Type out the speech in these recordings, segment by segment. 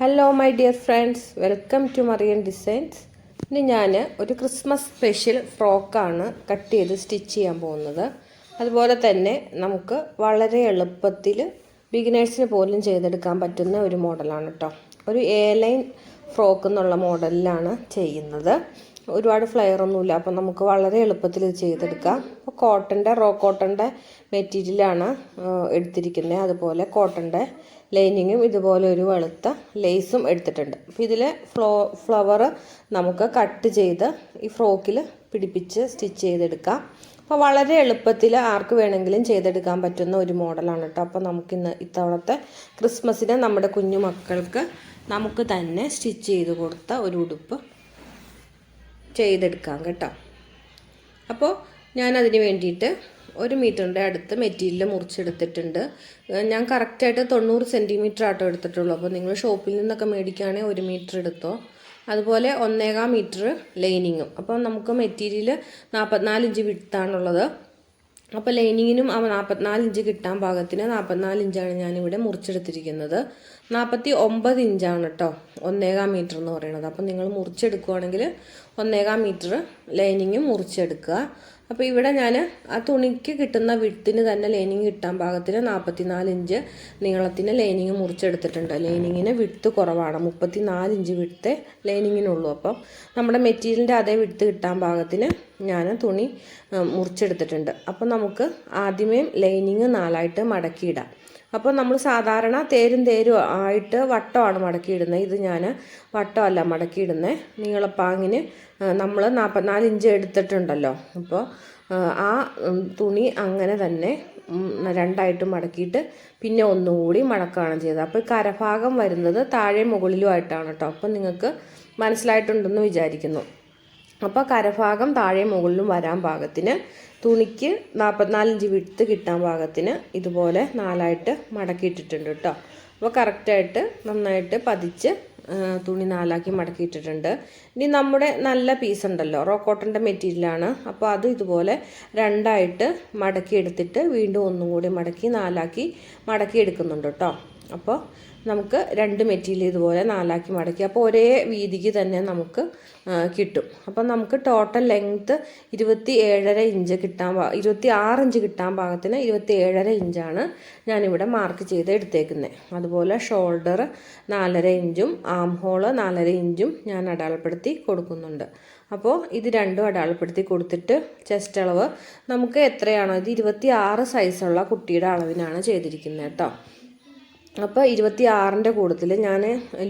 Hello my dear friends, welcome to Marian Designs. ഇനി ഞാൻ ഒരു ക്രിസ്മസ് സ്പെഷ്യൽ ഫ്രോക്കാണ് കട്ട് ചെയ്ത് സ്റ്റിച്ച് ചെയ്യാൻ പോകുന്നത്. അതുപോലെ തന്നെ നമുക്ക് വളരെ എളുപ്പത്തിൽ ബിഗിനേഴ്സിന് പോലും ചെയ്തെടുക്കാൻ പറ്റുന്ന ഒരു മോഡലാണ് കേട്ടോ. ഒരു എ ലൈൻ ഫ്രോക്ക് എന്നുള്ള മോഡലിലാണ് ചെയ്യുന്നത്. ഒരുപാട് ഫ്ലെയർ ഒന്നുമില്ല, അപ്പം നമുക്ക് വളരെ എളുപ്പത്തിൽ ഇത് ചെയ്തെടുക്കാം. അപ്പോൾ റോ കോട്ടൻ്റെ മെറ്റീരിയലാണ് എടുത്തിരിക്കുന്നത്. അതുപോലെ കോട്ടൻ്റെ ലൈനിങ്ങും ഇതുപോലെ ഒരു വെളുത്ത ലേസും എടുത്തിട്ടുണ്ട്. അപ്പോൾ ഇതിൽ ഫ്ലവർ നമുക്ക് കട്ട് ചെയ്ത് ഈ ഫ്രോക്കിൽ പിടിപ്പിച്ച് സ്റ്റിച്ച് ചെയ്തെടുക്കാം. അപ്പോൾ വളരെ എളുപ്പത്തിൽ ആർക്ക് വേണമെങ്കിലും ചെയ്തെടുക്കാൻ പറ്റുന്ന ഒരു മോഡലാണ് കേട്ടോ. അപ്പോൾ നമുക്കിന്ന് ഇത്തവണത്തെ ക്രിസ്മസിന് നമ്മുടെ കുഞ്ഞു മക്കൾക്ക് നമുക്ക് തന്നെ സ്റ്റിച്ച് ചെയ്ത് കൊടുത്ത ഒരു ഉടുപ്പ് ചെയ്തെടുക്കാം കേട്ടോ. അപ്പോൾ ഞാനതിന് വേണ്ടിയിട്ട് 1 മീറ്ററിൻ്റെ അടുത്ത് മെറ്റീരിയൽ മുറിച്ചെടുത്തിട്ടുണ്ട്. ഞാൻ കറക്റ്റായിട്ട് 90 സെൻറ്റിമീറ്റർ ആട്ടോ എടുത്തിട്ടുള്ളൂ. അപ്പോൾ നിങ്ങൾ ഷോപ്പിൽ നിന്നൊക്കെ മേടിക്കുകയാണെങ്കിൽ 1 മീറ്റർ എടുത്തോ. അതുപോലെ 1.25 മീറ്റർ ലൈനിങ്ങും. അപ്പോൾ നമുക്ക് മെറ്റീരിയൽ 44 ഇഞ്ച് വിഡ്ത്താണുള്ളത്. അപ്പോൾ ലൈനിങ്ങിനും 44 ഇഞ്ച് കിട്ടാൻ പാകത്തിന് 44 ഇഞ്ചാണ് ഞാനിവിടെ മുറിച്ചെടുത്തിരിക്കുന്നത്. 49 ഇഞ്ചാണ് കേട്ടോ 1.25 മീറ്റർ എന്ന് പറയുന്നത്. അപ്പോൾ നിങ്ങൾ മുറിച്ചെടുക്കുകയാണെങ്കിൽ 1.25 മീറ്റർ ലൈനിങ്ങും മുറിച്ചെടുക്കുക. അപ്പോൾ ഇവിടെ ഞാൻ ആ തുണിക്ക് കിട്ടുന്ന വിഡ്ത്തിന് തന്നെ ലൈനിങ് കിട്ടാൻ പാകത്തിന് 44 ഇഞ്ച് നീളത്തിന് ലൈനിങ് മുറിച്ചെടുത്തിട്ടുണ്ട്. ലൈനിങ്ങിന് വിഡ്ത്ത് കുറവാണ്, 34 ഇഞ്ച് വിഡ്ത്ത് ലൈനിങ്ങിനുള്ളൂ. അപ്പം നമ്മുടെ മെറ്റീരിയലിൻ്റെ അതേ വിഡ്ത്ത് കിട്ടാൻ പാകത്തിന് ഞാൻ തുണി മുറിച്ചെടുത്തിട്ടുണ്ട്. അപ്പം നമുക്ക് ആദ്യമേ ലൈനിങ് 4ആയിട്ട് മടക്കിയിടാം. അപ്പോൾ നമ്മൾ സാധാരണ തേരും ആയിട്ട് വട്ടമാണ് മടക്കിയിടുന്നത്. ഇത് ഞാൻ വട്ടമല്ല മടക്കിയിടുന്നത്, നീളപ്പാങ്ങിന് നമ്മൾ 44 ഇഞ്ച് എടുത്തിട്ടുണ്ടല്ലോ. അപ്പോൾ ആ തുണി അങ്ങനെ തന്നെ 2ആയിട്ട് മടക്കിയിട്ട് പിന്നെ ഒന്നുകൂടി മടക്കുകയാണ് ചെയ്തത്. അപ്പോൾ കരഭാഗം വരുന്നത് താഴെ മുകളിലുമായിട്ടാണ് കേട്ടോ. അപ്പോൾ നിങ്ങൾക്ക് മനസ്സിലായിട്ടുണ്ടെന്ന് വിചാരിക്കുന്നു. അപ്പോൾ കരഭാഗം താഴെ മുകളിലും വരാൻ പാകത്തിന് തുണിക്ക് 44 ഇഞ്ച് വിഡ്ത്ത് കിട്ടാൻ പാകത്തിന് ഇതുപോലെ 4ആയിട്ട് മടക്കിയിട്ടിട്ടുണ്ട് കേട്ടോ. അപ്പോൾ കറക്റ്റായിട്ട് നന്നായിട്ട് പതിച്ച് തുണി 4ആക്കി മടക്കിയിട്ടിട്ടുണ്ട്. ഇനി നമ്മുടെ നല്ല പീസ് ഉണ്ടല്ലോ, റോ കോട്ടൻ്റെ മെറ്റീരിയലാണ്. അപ്പോൾ അത് ഇതുപോലെ 2ആയിട്ട് മടക്കി എടുത്തിട്ട് വീണ്ടും ഒന്നും കൂടി മടക്കി 4ആക്കി മടക്കി എടുക്കുന്നുണ്ട് കേട്ടോ. അപ്പോൾ നമുക്ക് 2 മെറ്റീരിയൽ ഇതുപോലെ 4ആക്കി മടക്കി, അപ്പോൾ ഒരേ വീതിക്ക് തന്നെ നമുക്ക് കിട്ടും. അപ്പം നമുക്ക് ടോട്ടൽ ലെങ്ത്ത് 27.5 ഇഞ്ച് 26 ഇഞ്ച് കിട്ടാൻ പാകത്തിന് 27.5 ഇഞ്ചാണ് ഞാനിവിടെ മാർക്ക് ചെയ്ത് എടുത്തേക്കുന്നത്. അതുപോലെ ഷോൾഡർ 4.5 ഇഞ്ചും ആം ഹോള് 4.5 ഇഞ്ചും ഞാൻ അടയാളപ്പെടുത്തി കൊടുക്കുന്നുണ്ട്. അപ്പോൾ ഇത് രണ്ടും അടയാളപ്പെടുത്തി കൊടുത്തിട്ട് ചെസ്റ്റ് അളവ് നമുക്ക് എത്രയാണോ, ഇത് 26 സൈസുള്ള കുട്ടിയുടെ അളവിനാണ് ചെയ്തിരിക്കുന്നത് കേട്ടോ. അപ്പോൾ 26ൻ്റെ കൂട്ടത്തിൽ ഞാൻ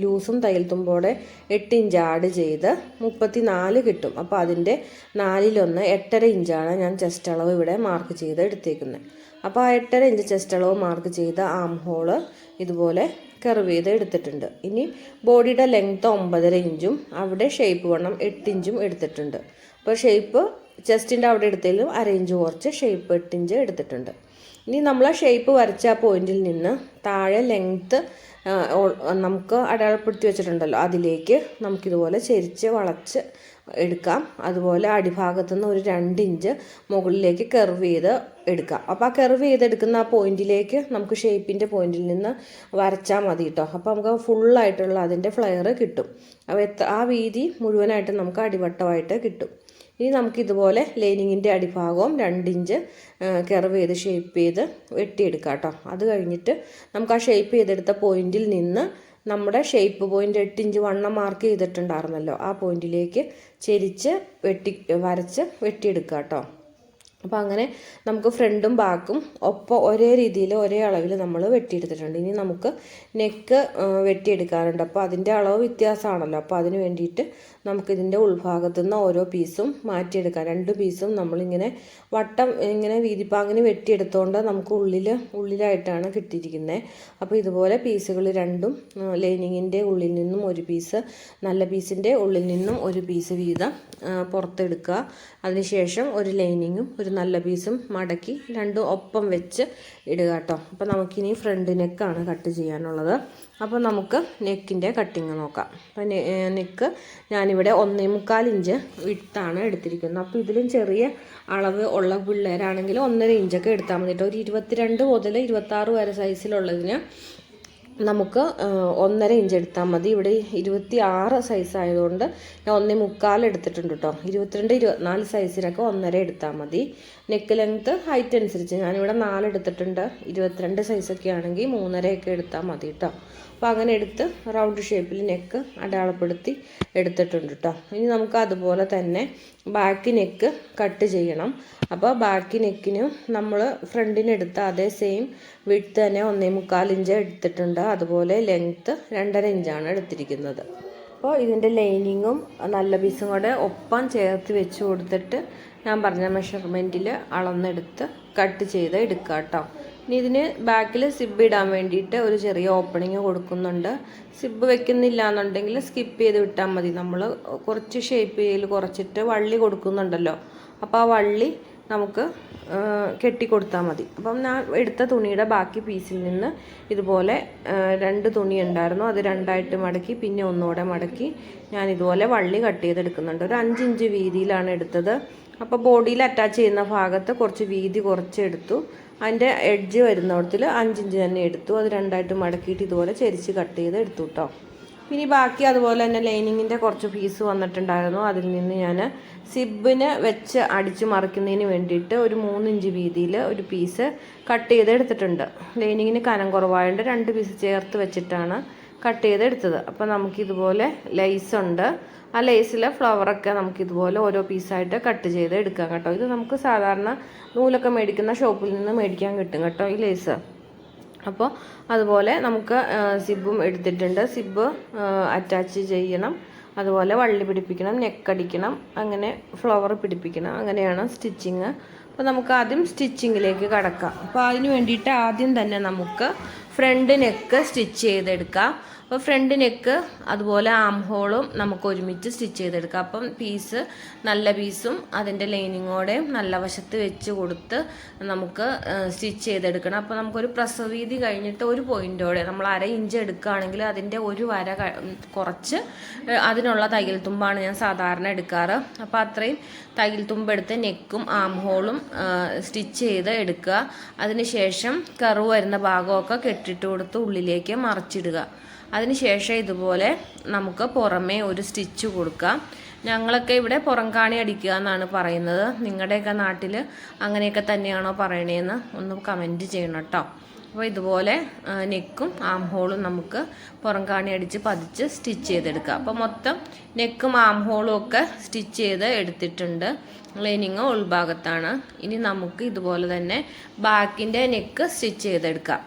ലൂസും തയ്യൽ തുമ്പോടെ 8 ഇഞ്ച് ആഡ് ചെയ്ത് 34 കിട്ടും. അപ്പോൾ അതിൻ്റെ 4/1 8.5 ഇഞ്ചാണ് ഞാൻ ചെസ്റ്റ് അളവ് ഇവിടെ മാർക്ക് ചെയ്ത് എടുത്തേക്കുന്നത്. അപ്പോൾ ആ 8.5 ഇഞ്ച് ചെസ്റ്റ് അളവ് മാർക്ക് ചെയ്ത ആം ഹോള് ഇതുപോലെ കർവ് ചെയ്ത് എടുത്തിട്ടുണ്ട്. ഇനി ബോഡിയുടെ ലെങ്ത്ത് 9.5 ഇഞ്ചും അവിടെ ഷേപ്പ് വണ്ണം 8 ഇഞ്ചും എടുത്തിട്ടുണ്ട്. അപ്പോൾ ഷേപ്പ് ചെസ്റ്റിൻ്റെ അവിടെ എടുത്തതിലും 1/2 ഇഞ്ച് കുറച്ച് ഷേപ്പ് 8 ഇഞ്ച് എടുത്തിട്ടുണ്ട്. ഇനി നമ്മൾ ഷേപ്പ് വരച്ച ആ പോയിന്റിൽ നിന്ന് താഴെ ലെങ്ത്ത് നമുക്ക് അടയാളപ്പെടുത്തി വെച്ചിട്ടുണ്ടല്ലോ, അതിലേക്ക് നമുക്കിതുപോലെ ചെരിച്ച് വളച്ച് എടുക്കാം. അതുപോലെ അടിഭാഗത്തു നിന്ന് ഒരു 2 ഇഞ്ച് മുകളിലേക്ക് കർവ് ചെയ്ത് എടുക്കാം. അപ്പോൾ ആ കർവ് ചെയ്തെടുക്കുന്ന ആ പോയിന്റിലേക്ക് നമുക്ക് ഷേപ്പിൻ്റെ പോയിന്റിൽ നിന്ന് വരച്ചാൽ മതി കേട്ടോ. അപ്പോൾ നമുക്ക് ഫുള്ളായിട്ടുള്ള അതിൻ്റെ ഫ്ലെയർ കിട്ടും. അപ്പോൾ ആ വീതി മുഴുവനായിട്ട് നമുക്ക് അടിവട്ടമായിട്ട് കിട്ടും. ഇനി നമുക്കിതുപോലെ ലൈനിങ്ങിൻ്റെ അടിഭാഗവും 2 ഇഞ്ച് കർവ് ചെയ്ത് ഷേപ്പ് ചെയ്ത് വെട്ടിയെടുക്കാം കേട്ടോ. അത് കഴിഞ്ഞിട്ട് നമുക്ക് ആ ഷേപ്പ് ചെയ്തെടുത്ത പോയിന്റിൽ നിന്ന് നമ്മുടെ ഷേപ്പ് പോയിന്റ് 8 ഇഞ്ച് വണ്ണം മാർക്ക് ചെയ്തിട്ടുണ്ടായിരുന്നല്ലോ, ആ പോയിന്റിലേക്ക് ചെരിച്ച് വരച്ച് വെട്ടിയെടുക്കുക കേട്ടോ. അപ്പോൾ അങ്ങനെ നമുക്ക് ഫ്രണ്ടും ബാക്കും ഒപ്പം ഒരേ രീതിയിൽ ഒരേ അളവിൽ നമ്മൾ വെട്ടിയെടുത്തിട്ടുണ്ട്. ഇനി നമുക്ക് നെക്ക് വെട്ടിയെടുക്കാറുണ്ട്. അപ്പോൾ അതിൻ്റെ അളവ് വ്യത്യാസമാണല്ലോ. അപ്പോൾ അതിന് വേണ്ടിയിട്ട് നമുക്കിതിൻ്റെ ഉൾഭാഗത്തു നിന്ന് ഓരോ പീസും മാറ്റിയെടുക്കാം. 2 പീസും നമ്മളിങ്ങനെ വട്ടം ഇങ്ങനെ വീതിപ്പാങ്ങിന് വെട്ടിയെടുത്തുകൊണ്ട് നമുക്ക് ഉള്ളിലായിട്ടാണ് കിട്ടിയിരിക്കുന്നത്. അപ്പോൾ ഇതുപോലെ പീസുകൾ രണ്ടും ലൈനിങ്ങിൻ്റെ ഉള്ളിൽ നിന്നും ഒരു പീസ്, നല്ല പീസിൻ്റെ ഉള്ളിൽ നിന്നും ഒരു പീസ് വീതം പുറത്തെടുക്കുക. അതിനുശേഷം ഒരു ലൈനിങ്ങും ഒരു നല്ല പീസും മടക്കി രണ്ടും ഒപ്പം വെച്ച് ഇടുക കേട്ടോ. അപ്പോൾ നമുക്കിനി ഫ്രണ്ട് നെക്കാണ് കട്ട് ചെയ്യാനുള്ളത്. അപ്പോൾ നമുക്ക് നെക്കിൻ്റെ കട്ടിങ് നോക്കാം. അപ്പോൾ നെക്ക് ഞാനിവിടെ 1.25 ഇഞ്ച് വിട്ടാണ് എടുത്തിരിക്കുന്നത്. അപ്പോൾ ഇതിലും ചെറിയ അളവ് ഉള്ള പിള്ളേരാണെങ്കിൽ 1.5 ഇഞ്ചൊക്കെ എടുത്താൽ മതി കേട്ടോ. ഒരു 22 മുതൽ 26 വരെ സൈസിലുള്ളതിന് നമുക്ക് 1.5 ഇഞ്ച് എടുത്താൽ മതി. ഇവിടെ 26 സൈസ് ആയതുകൊണ്ട് ഞാൻ 1.25 എടുത്തിട്ടുണ്ട് കേട്ടോ. 22, 24 സൈസിനൊക്കെ 1.5 എടുത്താൽ മതി. നെക്ക് ലെങ്ത്ത് ഹൈറ്റ് അനുസരിച്ച് ഞാനിവിടെ 4 എടുത്തിട്ടുണ്ട്. 22 സൈസൊക്കെ ആണെങ്കിൽ 3.5 ഒക്കെ എടുത്താൽ മതി കേട്ടോ. അപ്പോൾ അങ്ങനെ എടുത്ത് റൗണ്ട് ഷേപ്പിൽ നെക്ക് അടയാളപ്പെടുത്തി എടുത്തിട്ടുണ്ട് കേട്ടോ. ഇനി നമുക്ക് അതുപോലെ തന്നെ ബാക്ക് നെക്ക് കട്ട് ചെയ്യണം. അപ്പോൾ ബാക്ക് നെക്കിന് നമ്മൾ ഫ്രണ്ടിനെടുത്ത അതേ സെയിം വിഡ്ത്ത് തന്നെ 1.25 ഇഞ്ച് എടുത്തിട്ടുണ്ട്. അതുപോലെ ലെങ്ത്ത് 2.5 ഇഞ്ചാണ് എടുത്തിരിക്കുന്നത്. അപ്പോൾ ഇതിൻ്റെ ലൈനിങ്ങും നല്ല പീസും കൂടെ ഒപ്പം ചേർത്ത് വെച്ച് കൊടുത്തിട്ട് ഞാൻ പറഞ്ഞ മെഷർമെൻറ്റിൽ അളന്നെടുത്ത് കട്ട് ചെയ്ത് എടുക്കുക കേട്ടോ. ഇനി ഇതിന് ബാക്കിൽ സിബ് ഇടാൻ വേണ്ടിയിട്ട് ഒരു ചെറിയ ഓപ്പണിങ് കൊടുക്കുന്നുണ്ട്. സിബ് വെക്കുന്നില്ല എന്നുണ്ടെങ്കിൽ സ്കിപ്പ് ചെയ്ത് വിട്ടാൽ മതി. നമ്മൾ കുറച്ച് ഷേപ്പ് ചെയ്യൽ കുറച്ചിട്ട് വള്ളി കൊടുക്കുന്നുണ്ടല്ലോ, അപ്പോൾ ആ വള്ളി നമുക്ക് കെട്ടിക്കൊടുത്താൽ മതി. അപ്പം ഞാൻ എടുത്ത തുണിയുടെ ബാക്കി പീസിൽ നിന്ന് ഇതുപോലെ 2 തുണി ഉണ്ടായിരുന്നു, അത് 2ആയിട്ട് മടക്കി പിന്നെ ഒന്നുകൂടെ മടക്കി ഞാൻ ഇതുപോലെ വള്ളി കട്ട് ചെയ്തെടുക്കുന്നുണ്ട്. ഒരു 5 ഇഞ്ച് വീതിയിലാണ് എടുത്തത്. അപ്പോൾ ബോഡിയിൽ അറ്റാച്ച് ചെയ്യുന്ന ഭാഗത്ത് കുറച്ച് വീതി കുറച്ച് എടുത്തു. അതിൻ്റെ എഡ്ജ് വരുന്നിടത്തിൽ 5 ഇഞ്ച് തന്നെ എടുത്തു. അത് 2ആയിട്ട് മടക്കിയിട്ട് ഇതുപോലെ ചെരിച്ച് കട്ട് ചെയ്ത് എടുത്തു കേട്ടോ. ഇനി ബാക്കി അതുപോലെ തന്നെ ലൈനിങ്ങിൻ്റെ കുറച്ച് പീസ് വന്നിട്ടുണ്ടായിരുന്നു. അതിൽ നിന്ന് ഞാൻ സിബിന് വെച്ച് അടിച്ച് മറിക്കുന്നതിന് വേണ്ടിയിട്ട് ഒരു 3 ഇഞ്ച് വീതിയിൽ ഒരു പീസ് കട്ട് ചെയ്ത് എടുത്തിട്ടുണ്ട്. ലൈനിങ്ങിന് കനം കുറവായതുകൊണ്ട് 2 പീസ് ചേർത്ത് വെച്ചിട്ടാണ് കട്ട് ചെയ്തെടുത്തത്. അപ്പോൾ നമുക്കിതുപോലെ ലേസ് ഉണ്ട്. ആ ലേസിലെ ഫ്ലവറൊക്കെ നമുക്കിതുപോലെ ഓരോ പീസായിട്ട് കട്ട് ചെയ്ത് എടുക്കാം കേട്ടോ. ഇത് നമുക്ക് സാധാരണ നൂലൊക്കെ മേടിക്കുന്ന ഷോപ്പിൽ നിന്ന് മേടിക്കാൻ കിട്ടും കേട്ടോ ഈ ലേസ്. അപ്പോൾ അതുപോലെ നമുക്ക് സിബും എടുത്തിട്ടുണ്ട്. സിബ് അറ്റാച്ച് ചെയ്യണം, അതുപോലെ വള്ളി പിടിപ്പിക്കണം, നെക്കടിക്കണം, അങ്ങനെ ഫ്ലവർ പിടിപ്പിക്കണം. അങ്ങനെയാണ് സ്റ്റിച്ചിങ്. അപ്പോൾ നമുക്ക് ആദ്യം സ്റ്റിച്ചിങ്ങിലേക്ക് കടക്കാം. അപ്പോൾ അതിന് വേണ്ടിയിട്ട് ആദ്യം തന്നെ നമുക്ക് ഫ്രണ്ട് നെക്ക് സ്റ്റിച്ച് ചെയ്തെടുക്കാം. അപ്പോൾ ഫ്രണ്ട് നെക്ക് അതുപോലെ ആം ഹോളും നമുക്ക് ഒരുമിച്ച് സ്റ്റിച്ച് ചെയ്തെടുക്കാം. അപ്പം പീസ് നല്ല പീസും അതിൻ്റെ ലൈനിങ്ങോടെയും നല്ല വശത്ത് വെച്ച് കൊടുത്ത് നമുക്ക് സ്റ്റിച്ച് ചെയ്തെടുക്കണം. അപ്പോൾ നമുക്കൊരു പ്രസവ വീതി കഴിഞ്ഞിട്ട് ഒരു പോയിൻറ്റോടെ നമ്മൾ 1/2 ഇഞ്ച് എടുക്കുകയാണെങ്കിൽ അതിൻ്റെ ഒരു വര കുറച്ച് അതിനുള്ള തയ്യൽ തുമ്പാണ് ഞാൻ സാധാരണ എടുക്കാറ്. അപ്പോൾ അത്രയും തയ്യൽ തുമ്പെടുത്ത് നെക്കും ആം ഹോളും സ്റ്റിച്ച് ചെയ്ത് എടുക്കുക. അതിനുശേഷം കർവ് വരുന്ന ഭാഗമൊക്കെ കെട്ടിട്ട് കൊടുത്ത് ഉള്ളിലേക്ക് മറിച്ചിടുക. അതിനുശേഷം ഇതുപോലെ നമുക്ക് പുറമേ ഒരു സ്റ്റിച്ച് കൊടുക്കാം. ഞങ്ങളൊക്കെ ഇവിടെ പുറംകാണി അടിക്കുക എന്നാണ് പറയുന്നത്. നിങ്ങളുടെയൊക്കെ നാട്ടിൽ അങ്ങനെയൊക്കെ തന്നെയാണോ പറയണേന്ന് ഒന്ന് കമൻറ്റ് ചെയ്യണം കേട്ടോ. അപ്പോൾ ഇതുപോലെ നെക്കും ആം ഹോളും നമുക്ക് പുറംകാണി അടിച്ച് പതിച്ച് സ്റ്റിച്ച് ചെയ്തെടുക്കാം. അപ്പോൾ മൊത്തം നെക്കും ആം ഹോളും ഒക്കെ സ്റ്റിച്ച് ചെയ്ത് എടുത്തിട്ടുണ്ട്. ലൈനിങ് ഉൾഭാഗത്താണ്. ഇനി നമുക്ക് ഇതുപോലെ തന്നെ ബാക്കിൻ്റെ നെക്ക് സ്റ്റിച്ച് ചെയ്തെടുക്കാം.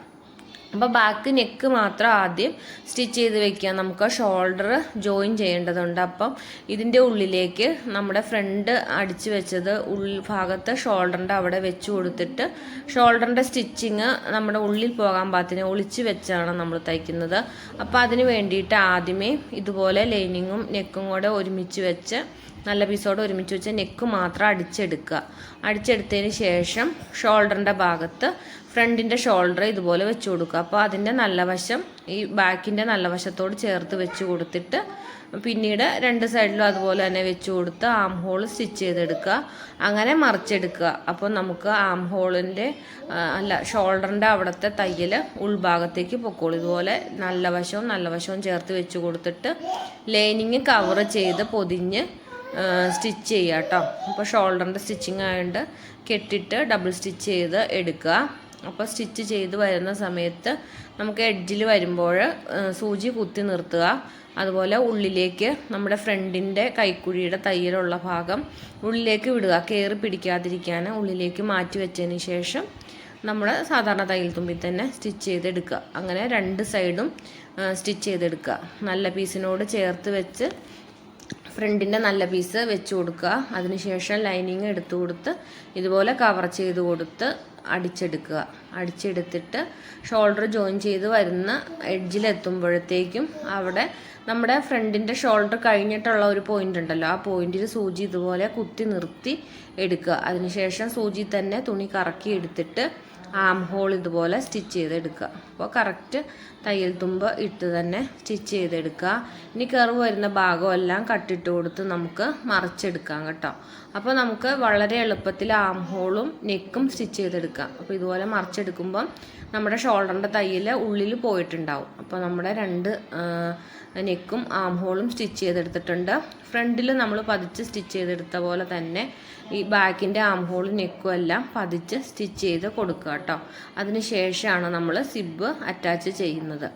അപ്പോൾ ബാക്ക് നെക്ക് മാത്രം ആദ്യം സ്റ്റിച്ച് ചെയ്ത് വെക്കുക. നമുക്ക് ഷോൾഡർ ജോയിൻ ചെയ്യേണ്ടതുണ്ട്. അപ്പം ഇതിൻ്റെ ഉള്ളിലേക്ക് നമ്മുടെ ഫ്രണ്ട് അടിച്ച് വെച്ചത് ഉൾഭാഗത്ത് ഷോൾഡറിൻ്റെ അവിടെ വെച്ച് കൊടുത്തിട്ട് ഷോൾഡറിൻ്റെ സ്റ്റിച്ചിങ് നമ്മുടെ ഉള്ളിൽ പോകാൻ പാകത്തിന് ഒളിച്ച് വെച്ചാണ് നമ്മൾ തയ്ക്കുന്നത്. അപ്പോൾ അതിന് വേണ്ടിയിട്ട് ആദ്യമേ ഇതുപോലെ ലൈനിങ്ങും നെക്കും കൂടെ ഒരുമിച്ച് വെച്ച് നല്ല പീസോടെ ഒരുമിച്ച് വെച്ച് നെക്ക് മാത്രം അടിച്ചെടുക്കുക. അടിച്ചെടുത്തതിന് ശേഷം ഷോൾഡറിൻ്റെ ഭാഗത്ത് ഫ്രണ്ടിൻ്റെ ഷോൾഡർ ഇതുപോലെ വെച്ച് കൊടുക്കുക. അപ്പോൾ അതിൻ്റെ നല്ല വശം ഈ ബാക്കിൻ്റെ നല്ല വശത്തോട് ചേർത്ത് വെച്ച് കൊടുത്തിട്ട് പിന്നീട് 2 സൈഡിലും അതുപോലെ തന്നെ വെച്ച് കൊടുത്ത് ആം ഹോൾ സ്റ്റിച്ച് ചെയ്തെടുക്കുക. അങ്ങനെ മറിച്ചെടുക്കുക. അപ്പോൾ നമുക്ക് ആം ഹോളിൻ്റെ ഷോൾഡറിൻ്റെ അവിടുത്തെ തയ്യൽ ഉൾഭാഗത്തേക്ക് പൊക്കോളൂ. ഇതുപോലെ നല്ല വശവും ചേർത്ത് വെച്ച് കൊടുത്തിട്ട് ലൈനിങ് കവർ ചെയ്ത് പൊതിഞ്ഞ് സ്റ്റിച്ച് ചെയ്യുക കേട്ടോ. അപ്പോൾ ഷോൾഡറിൻ്റെ സ്റ്റിച്ചിങ് ആയതുകൊണ്ട് കെട്ടിട്ട് ഡബിൾ സ്റ്റിച്ച് ചെയ്ത് എടുക്കുക. അപ്പോൾ സ്റ്റിച്ച് ചെയ്ത് വരുന്ന സമയത്ത് നമുക്ക് എഡ്ജിൽ വരുമ്പോൾ സൂചി കുത്തി നിർത്തുക. അതുപോലെ ഉള്ളിലേക്ക് നമ്മുടെ ഫ്രണ്ടിൻ്റെ കൈക്കുഴിയുടെ തയ്യലുള്ള ഭാഗം ഉള്ളിലേക്ക് വിടുക. കയറി പിടിക്കാതിരിക്കാൻ ഉള്ളിലേക്ക് മാറ്റി വെച്ചതിന് ശേഷം നമ്മൾ സാധാരണ തയ്യൽ തുമ്പിൽ തന്നെ സ്റ്റിച്ച് ചെയ്തെടുക്കുക. അങ്ങനെ 2 സൈഡും സ്റ്റിച്ച് ചെയ്തെടുക്കുക. നല്ല പീസിനോട് ചേർത്ത് വെച്ച് ഫ്രണ്ടിൻ്റെ നല്ല പീസ് വെച്ച് കൊടുക്കുക. അതിനുശേഷം ലൈനിങ് എടുത്തു കൊടുത്ത് ഇതുപോലെ കവർ ചെയ്ത് കൊടുത്ത് അടിച്ചെടുക്കുക. അടിച്ചെടുത്തിട്ട് ഷോൾഡർ ജോയിൻ ചെയ്ത് വരുന്ന എഡ്ജിലെത്തുമ്പോഴത്തേക്കും അവിടെ നമ്മുടെ ഫ്രണ്ടിൻ്റെ ഷോൾഡർ കഴിഞ്ഞിട്ടുള്ള ഒരു പോയിൻ്റ് ഉണ്ടല്ലോ, ആ പോയിന്റിൽ സൂചി ഇതുപോലെ കുത്തി നിർത്തി എടുക്കുക. അതിനുശേഷം സൂചി തന്നെ തുണി കറക്കി എടുത്തിട്ട് ആം ഹോൾ ഇതുപോലെ സ്റ്റിച്ച് ചെയ്തെടുക്കുക. അപ്പോൾ കറക്റ്റ് തയ്യൽ തുമ്പ് ഇട്ട് തന്നെ സ്റ്റിച്ച് ചെയ്തെടുക്കുക. ഇനി കർവ് വരുന്ന ഭാഗമെല്ലാം കട്ടിട്ട് കൊടുത്ത് നമുക്ക് മറിച്ചെടുക്കാം കേട്ടോ. അപ്പോൾ നമുക്ക് വളരെ എളുപ്പത്തിൽ ആം ഹോളും നെക്കും സ്റ്റിച്ച് ചെയ്തെടുക്കാം. അപ്പോൾ ഇതുപോലെ മറിച്ചെടുക്കുമ്പം നമ്മുടെ ഷോൾഡറിൻ്റെ തയ്യൽ ഉള്ളിൽ പോയിട്ടുണ്ടാവും. അപ്പോൾ നമ്മുടെ രണ്ട് നെക്കും ആം ഹോളും സ്റ്റിച്ച് ചെയ്തെടുത്തിട്ടുണ്ട്. ഫ്രണ്ടിൽ നമ്മൾ പതിച്ച് സ്റ്റിച്ച് ചെയ്തെടുത്ത പോലെ തന്നെ ഈ ബാക്കിൻ്റെ ആം ഹോളും നെക്കും എല്ലാം പതിച്ച് സ്റ്റിച്ച് ചെയ്ത് കൊടുക്കുക കേട്ടോ. അതിന് ശേഷമാണ് നമ്മൾ സിബ് അറ്റാച്ച് ചെയ്യുന്നത്.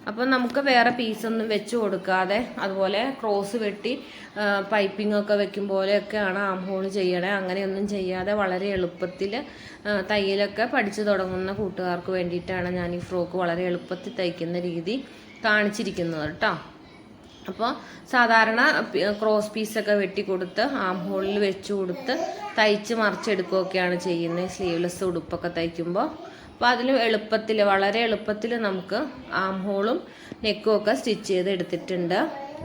അപ്പോൾ നമുക്ക് വേറെ പീസൊന്നും വെച്ച് കൊടുക്കാതെ അതുപോലെ ക്രോസ് വെട്ടി പൈപ്പിംഗ് ഒക്കെ വെക്കും പോലെയൊക്കെയാണ് ആം ഹോൾ ചെയ്യണേ. അങ്ങനെയൊന്നും ചെയ്യാതെ വളരെ എളുപ്പത്തിൽ തയ്യലൊക്കെ പഠിച്ചു തുടങ്ങുന്ന കൂട്ടുകാർക്ക് വേണ്ടിയിട്ടാണ് ഞാൻ ഈ ഫ്രോക്ക് വളരെ എളുപ്പത്തിൽ തയ്ക്കുന്ന രീതി കാണിച്ചിരിക്കുന്നത് കേട്ടോ. അപ്പോൾ സാധാരണ ക്രോസ് പീസൊക്കെ വെട്ടി കൊടുത്ത് ആം ഹോളിൽ വെച്ച് കൊടുത്ത് തയ്ച്ച് മറിച്ചെടുക്കുകയൊക്കെയാണ് ചെയ്യുന്നത് സ്ലീവ്ലെസ് ഉടുപ്പൊക്കെ തയ്ക്കുമ്പോൾ. അപ്പോൾ അതിൽ എളുപ്പത്തിൽ വളരെ എളുപ്പത്തിൽ നമുക്ക് ആം ഹോളും നെക്കും ഒക്കെ സ്റ്റിച്ച് ചെയ്ത് എടുത്തിട്ടുണ്ട്.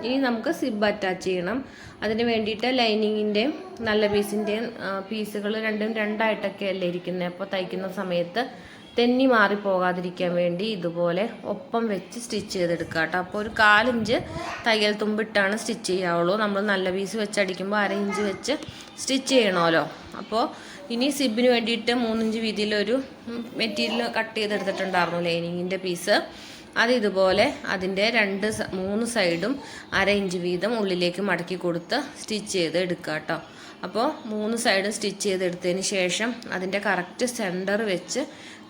ഇനി നമുക്ക് സിബ് അറ്റാച്ച് ചെയ്യണം. അതിന് വേണ്ടിയിട്ട് ലൈനിങ്ങിൻ്റെയും നല്ല പീസിൻ്റെയും പീസുകൾ രണ്ടും രണ്ടായിട്ടൊക്കെ അല്ലേ ഇരിക്കുന്നത്. അപ്പോൾ തയ്ക്കുന്ന സമയത്ത് തെന്നി മാറി പോകാതിരിക്കാൻ വേണ്ടി ഇതുപോലെ ഒപ്പം വെച്ച് സ്റ്റിച്ച് ചെയ്തെടുക്കുക കേട്ടോ. അപ്പോൾ ഒരു 1/4 ഇഞ്ച് തയ്യൽ തുമ്പിട്ടാണ് സ്റ്റിച്ച് ചെയ്യാവുള്ളൂ. നമ്മൾ നല്ല പീസ് വെച്ചടിക്കുമ്പോൾ 1/2 ഇഞ്ച് വെച്ച് സ്റ്റിച്ച് ചെയ്യണമല്ലോ. അപ്പോൾ ഇനി സിബിന് വേണ്ടിയിട്ട് 3 ഇഞ്ച് വീതിയിലൊരു മെറ്റീരിയൽ കട്ട് ചെയ്തെടുത്തിട്ടുണ്ടായിരുന്നു ലൈനിങ്ങിൻ്റെ പീസ്. അത് ഇതുപോലെ അതിൻ്റെ 3 സൈഡും 1/2 ഇഞ്ച് വീതം ഉള്ളിലേക്ക് മടക്കി കൊടുത്ത് സ്റ്റിച്ച് ചെയ്ത് എടുക്കുക കേട്ടോ. അപ്പോൾ 3 സൈഡും സ്റ്റിച്ച് ചെയ്തെടുത്തതിന് ശേഷം അതിൻ്റെ കറക്റ്റ് സെൻറ്റർ വെച്ച്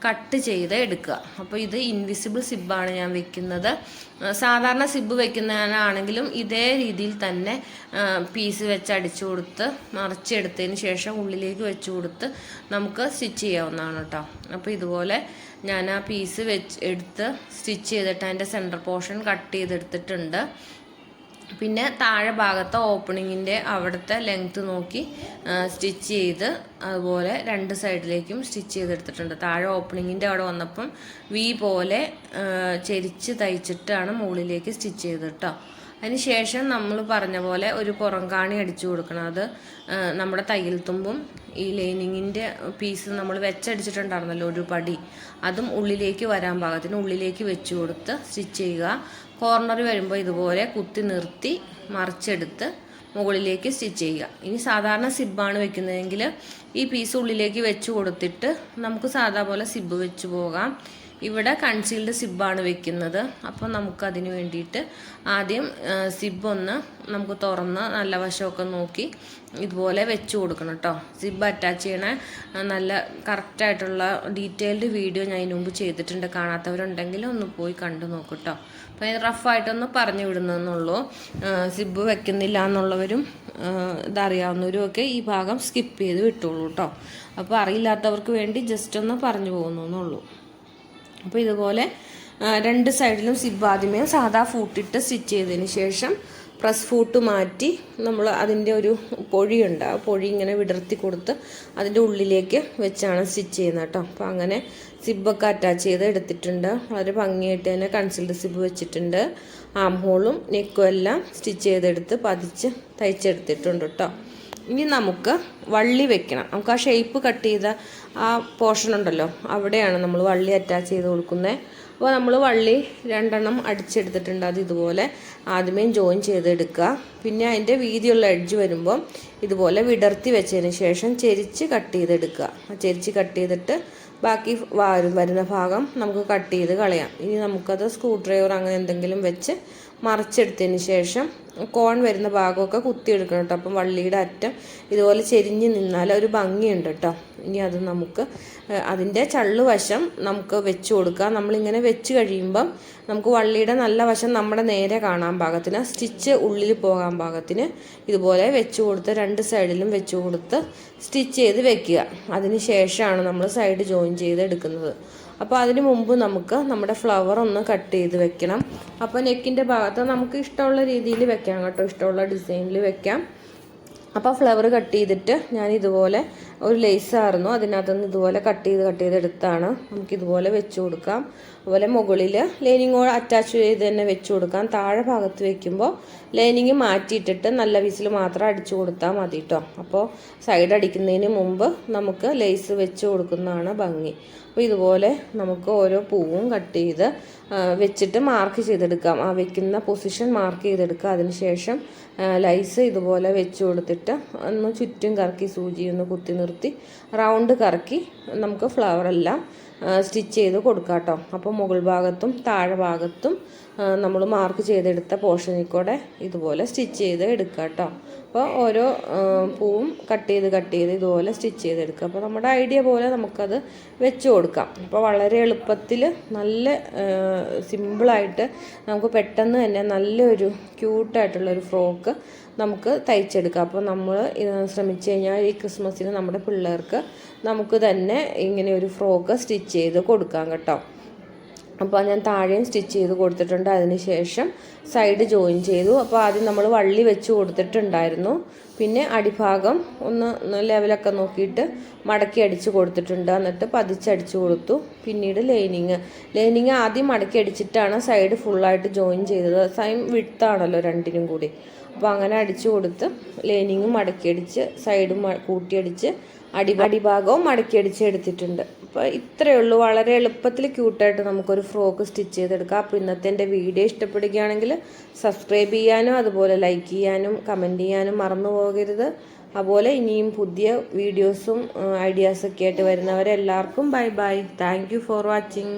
കട്ട് ചെയ്ത് എടുക്കുക. അപ്പോൾ ഇത് ഇൻവിസിബിൾ സിബ്ബാണ് ഞാൻ വെക്കുന്നത്. സാധാരണ സിബ്ബ് വെക്കുന്നതിനാണെങ്കിലും ഇതേ രീതിയിൽ തന്നെ പീസ് വെച്ച് അടിച്ചു കൊടുത്ത് മറിച്ചെടുത്തതിന് ശേഷം ഉള്ളിലേക്ക് വെച്ച് കൊടുത്ത് നമുക്ക് സ്റ്റിച്ച് ചെയ്യാവുന്നതാണ് കേട്ടോ. അപ്പോൾ ഇതുപോലെ ഞാൻ ആ പീസ് എടുത്ത് സ്റ്റിച്ച് ചെയ്തിട്ട് അതിൻ്റെ സെൻറ്റർ പോർഷൻ കട്ട് ചെയ്തെടുത്തിട്ടുണ്ട്. പിന്നെ താഴെ ഭാഗത്തെ ഓപ്പണിങ്ങിൻ്റെ അവിടുത്തെ ലെങ്ത്ത് നോക്കി സ്റ്റിച്ച് ചെയ്ത് അതുപോലെ 2 സൈഡിലേക്കും സ്റ്റിച്ച് ചെയ്തെടുത്തിട്ടുണ്ട്. താഴെ ഓപ്പണിങ്ങിൻ്റെ അവിടെ വന്നപ്പം വി പോലെ ചെരിച്ച് തയ്ച്ചിട്ടാണ് മുകളിലേക്ക് സ്റ്റിച്ച് ചെയ്ത് കേട്ടോ. അതിന് ശേഷം നമ്മൾ പറഞ്ഞ പോലെ ഒരു പുറംകാണി അടിച്ചു കൊടുക്കണം. അത് നമ്മുടെ തയ്യൽ തുമ്പും ഈ ലൈനിങ്ങിൻ്റെ പീസ് നമ്മൾ വെച്ചടിച്ചിട്ടുണ്ടായിരുന്നല്ലോ ഒരു പടി, അതും ഉള്ളിലേക്ക് വരാൻ പാകത്തിന് ഉള്ളിലേക്ക് വെച്ച് കൊടുത്ത് സ്റ്റിച്ച് ചെയ്യുക. കോർണർ വരുമ്പോൾ ഇതുപോലെ കുത്തി നിർത്തി മറിച്ചെടുത്ത് മുകളിലേക്ക് സ്റ്റിച്ച് ചെയ്യുക. ഇനി സാധാരണ സിബ്ബാണ് വെക്കുന്നതെങ്കിൽ ഈ പീസ് ഉള്ളിലേക്ക് വെച്ച് കൊടുത്തിട്ട് നമുക്ക് സാധാ പോലെ സിബ്ബ് വെച്ച് പോകാം. ഇവിടെ കൺസീൽഡ് സിബ്ബാണ് വെക്കുന്നത്. അപ്പോൾ നമുക്കതിന് വേണ്ടിയിട്ട് ആദ്യം സിബ്ബ് ഒന്ന് നമുക്ക് തുറന്ന് നല്ല വശമൊക്കെ നോക്കി ഇതുപോലെ വെച്ച് കൊടുക്കണം കേട്ടോ. സിബ്ബ് അറ്റാച്ച് ചെയ്യണ നല്ല കറക്റ്റായിട്ടുള്ള ഡീറ്റെയിൽഡ് വീഡിയോ ഞാൻ ഇതിനു മുമ്പ് ചെയ്തിട്ടുണ്ട്. കാണാത്തവരുണ്ടെങ്കിൽ ഒന്ന് പോയി കണ്ടു നോക്കൂ കേട്ടോ. അപ്പോൾ ഇത് റഫായിട്ടൊന്ന് പറഞ്ഞു വിടുന്നതെന്നുള്ളൂ. സിബ്ബ് വെക്കുന്നില്ല എന്നുള്ളവരും ഇതറിയാവുന്നവരും ഒക്കെ ഈ ഭാഗം സ്കിപ്പ് ചെയ്ത് വിട്ടോളൂ കേട്ടോ. അപ്പോൾ അറിയില്ലാത്തവർക്ക് വേണ്ടി ജസ്റ്റ് ഒന്ന് പറഞ്ഞു പോകുന്നുള്ളൂ. അപ്പോൾ ഇതുപോലെ 2 സൈഡിലും സിബ്ബ് ആദ്യമേ സാധാ ഫൂട്ടിട്ട് സ്റ്റിച്ച് ചെയ്തതിന് ശേഷം പ്രസ് ഫൂട്ട് മാറ്റി നമ്മൾ അതിൻ്റെ ഒരു പൊഴിയുണ്ട്, ആ പൊഴി ഇങ്ങനെ വിടർത്തി കൊടുത്ത് അതിൻ്റെ ഉള്ളിലേക്ക് വെച്ചാണ് സ്റ്റിച്ച് ചെയ്യുന്നത് കേട്ടോ. അപ്പോൾ അങ്ങനെ സിബ്ബൊക്കെ അറ്റാച്ച് ചെയ്ത് എടുത്തിട്ടുണ്ട്. വളരെ ഭംഗിയായിട്ട് തന്നെ കൺസീൽഡ് സിബ്ബ് വെച്ചിട്ടുണ്ട്. ആം ഹോളും നെക്കും എല്ലാം സ്റ്റിച്ച് ചെയ്തെടുത്ത് പതിച്ച് തയ്ച്ചെടുത്തിട്ടുണ്ട് കേട്ടോ. ഇനി നമുക്ക് വള്ളി വെക്കണം. നമുക്ക് ആ ഷേപ്പ് കട്ട് ചെയ്ത ആ പോർഷൻ ഉണ്ടല്ലോ, അവിടെയാണ് നമ്മൾ വള്ളി അറ്റാച്ച് ചെയ്ത് കൊടുക്കുന്നത്. അപ്പോൾ നമ്മൾ വള്ളി 2 എണ്ണം അടിച്ചെടുത്തിട്ടുണ്ട്. അത് ഇതുപോലെ ആദ്യമേ ജോയിൻ ചെയ്തെടുക്കുക. പിന്നെ അതിൻ്റെ വീതിയുള്ള എഡ്ജ് വരുമ്പോൾ ഇതുപോലെ വിടർത്തി വെച്ചതിന് ശേഷം ചെരിച്ച് കട്ട് ചെയ്തെടുക്കുക. ചെരിച്ച് കട്ട് ചെയ്തിട്ട് ബാക്കി വരുന്ന ഭാഗം നമുക്ക് കട്ട് ചെയ്ത് കളയാം. ഇനി നമുക്കത് സ്ക്രൂ ഡ്രൈവർ അങ്ങനെ എന്തെങ്കിലും വെച്ച് മറിച്ചെടുത്തതിന് ശേഷം കോൺ വരുന്ന ഭാഗമൊക്കെ കുത്തിയെടുക്കണം കേട്ടോ. അപ്പം വള്ളിയുടെ അറ്റം ഇതുപോലെ ചെരിഞ്ഞ് നിന്നാൽ ഒരു ഭംഗിയുണ്ട് കേട്ടോ. ഇനി അത് നമുക്ക് അതിൻ്റെ ചള്ളുവശം നമുക്ക് വെച്ച് കൊടുക്കാം. നമ്മളിങ്ങനെ വെച്ച് കഴിയുമ്പം നമുക്ക് വള്ളിയുടെ നല്ല വശം നമ്മുടെ നേരെ കാണാൻ പാകത്തിന്, സ്റ്റിച്ച് ഉള്ളിൽ പോകാൻ പാകത്തിന് ഇതുപോലെ വെച്ച് കൊടുത്ത് 2 സൈഡിലും വെച്ച് കൊടുത്ത് സ്റ്റിച്ച് ചെയ്ത് വെക്കുക. അതിന് ശേഷമാണ് നമ്മൾ സൈഡ് ജോയിൻ ചെയ്ത് എടുക്കുന്നത്. അപ്പോൾ അതിന് മുമ്പ് നമുക്ക് നമ്മുടെ ഫ്ലവർ ഒന്ന് കട്ട് ചെയ്ത് വെക്കണം. അപ്പോൾ നെക്കിൻ്റെ ഭാഗത്ത് നമുക്ക് ഇഷ്ടമുള്ള രീതിയിൽ വെക്കാം കേട്ടോ, ഇഷ്ടമുള്ള ഡിസൈനിൽ വെക്കാം. അപ്പോൾ ഫ്ലവർ കട്ട് ചെയ്തിട്ട് ഞാൻ ഇതുപോലെ ഒരു ലേസായിരുന്നു, അതിനകത്തുനിന്ന് ഇതുപോലെ കട്ട് ചെയ്ത് എടുത്താണ് നമുക്കിതുപോലെ വെച്ച് കൊടുക്കാം. അതുപോലെ മുകളിൽ ലൈനിങ്ങോട് അറ്റാച്ച് ചെയ്ത് തന്നെ വെച്ച് കൊടുക്കാം. താഴെ ഭാഗത്ത് വെക്കുമ്പോൾ ലൈനിങ് മാറ്റിയിട്ടിട്ട് നല്ല വിസിൽ മാത്രം അടിച്ചു കൊടുത്താൽ മതി കേട്ടോ. അപ്പോൾ സൈഡ് അടിക്കുന്നതിന് മുമ്പ് നമുക്ക് ലേസ് വെച്ച് കൊടുക്കുന്നതാണ് ഭംഗി. അപ്പോൾ ഇതുപോലെ നമുക്ക് ഓരോ പൂവും കട്ട് ചെയ്ത് വെച്ചിട്ട് മാർക്ക് ചെയ്തെടുക്കാം. ആ വെക്കുന്ന പൊസിഷൻ മാർക്ക് ചെയ്തെടുക്കുക. അതിനുശേഷം ലൈസ് ഇതുപോലെ വെച്ച് കൊടുത്തിട്ട് ഒന്ന് ചുറ്റും കറക്കി സൂചി ഒന്ന് കുത്തി നിർത്തി റൗണ്ട് കറക്കി നമുക്ക് ഫ്ലവറെല്ലാം സ്റ്റിച്ച് ചെയ്ത് കൊടുക്കാം കേട്ടോ. അപ്പോൾ മുകൾ ഭാഗത്തും താഴെ ഭാഗത്തും നമ്മൾ മാർക്ക് ചെയ്തെടുത്ത പോർഷനിൽ കൂടെ ഇതുപോലെ സ്റ്റിച്ച് ചെയ്ത് എടുക്കുക കേട്ടോ. അപ്പോൾ ഓരോ പൂവും കട്ട് ചെയ്ത് ഇതുപോലെ സ്റ്റിച്ച് ചെയ്തെടുക്കുക. അപ്പോൾ നമ്മുടെ ഐഡിയ പോലെ നമുക്കത് വെച്ച് കൊടുക്കാം. അപ്പോൾ വളരെ എളുപ്പത്തിൽ നല്ല സിമ്പിളായിട്ട് നമുക്ക് പെട്ടെന്ന് തന്നെ നല്ലൊരു ക്യൂട്ടായിട്ടുള്ളൊരു ഫ്രോക്ക് നമുക്ക് തയ്ച്ചെടുക്കാം. അപ്പോൾ നമ്മൾ ശ്രമിച്ചു കഴിഞ്ഞാൽ ഈ ക്രിസ്മസിന് നമ്മുടെ പിള്ളേർക്ക് നമുക്ക് തന്നെ ഇങ്ങനെ ഒരു ഫ്രോക്ക് സ്റ്റിച്ച് ചെയ്ത് കൊടുക്കാം കേട്ടോ. അപ്പോൾ ഞാൻ താഴെയും സ്റ്റിച്ച് ചെയ്ത് കൊടുത്തിട്ടുണ്ട്. അതിന് ശേഷം സൈഡ് ജോയിൻ ചെയ്തു. അപ്പോൾ ആദ്യം നമ്മൾ വള്ളി വെച്ച് കൊടുത്തിട്ടുണ്ടായിരുന്നു. പിന്നെ അടിഭാഗം ഒന്ന് ലെവലൊക്കെ നോക്കിയിട്ട് മടക്കി അടിച്ച് കൊടുത്തിട്ടുണ്ട്. എന്നിട്ട് പതിച്ചടിച്ച് കൊടുത്തു. പിന്നീട് ലൈനിങ് ആദ്യം മടക്കി അടിച്ചിട്ടാണ് സൈഡ് ഫുള്ളായിട്ട് ജോയിൻ ചെയ്തത്. സെയിം വിഡ്ത്താണല്ലോ രണ്ടിനും കൂടി. അപ്പോൾ അങ്ങനെ അടിച്ചു കൊടുത്ത് ലൈനിങ്ങും മടക്കി അടിച്ച് സൈഡും കൂട്ടിയടിച്ച് അടിഭാഗവും മടക്കി അടിച്ച് എടുത്തിട്ടുണ്ട്. അപ്പോൾ ഇത്രയേ ഉള്ളൂ. വളരെ എളുപ്പത്തിൽ ക്യൂട്ടായിട്ട് നമുക്കൊരു ഫ്രോക്ക് സ്റ്റിച്ച് ചെയ്തെടുക്കാം. അപ്പോൾ ഇന്നത്തെ എൻ്റെ വീഡിയോ ഇഷ്ടപ്പെടുകയാണെങ്കിൽ സബ്സ്ക്രൈബ് ചെയ്യാനും അതുപോലെ ലൈക്ക് ചെയ്യാനും കമൻറ്റ് ചെയ്യാനും മറന്നു പോകരുത്. അതുപോലെ ഇനിയും പുതിയ വീഡിയോസും ഐഡിയാസൊക്കെ ആയിട്ട് വരുന്നവരെല്ലാവർക്കും bye bye. Thank you for watching.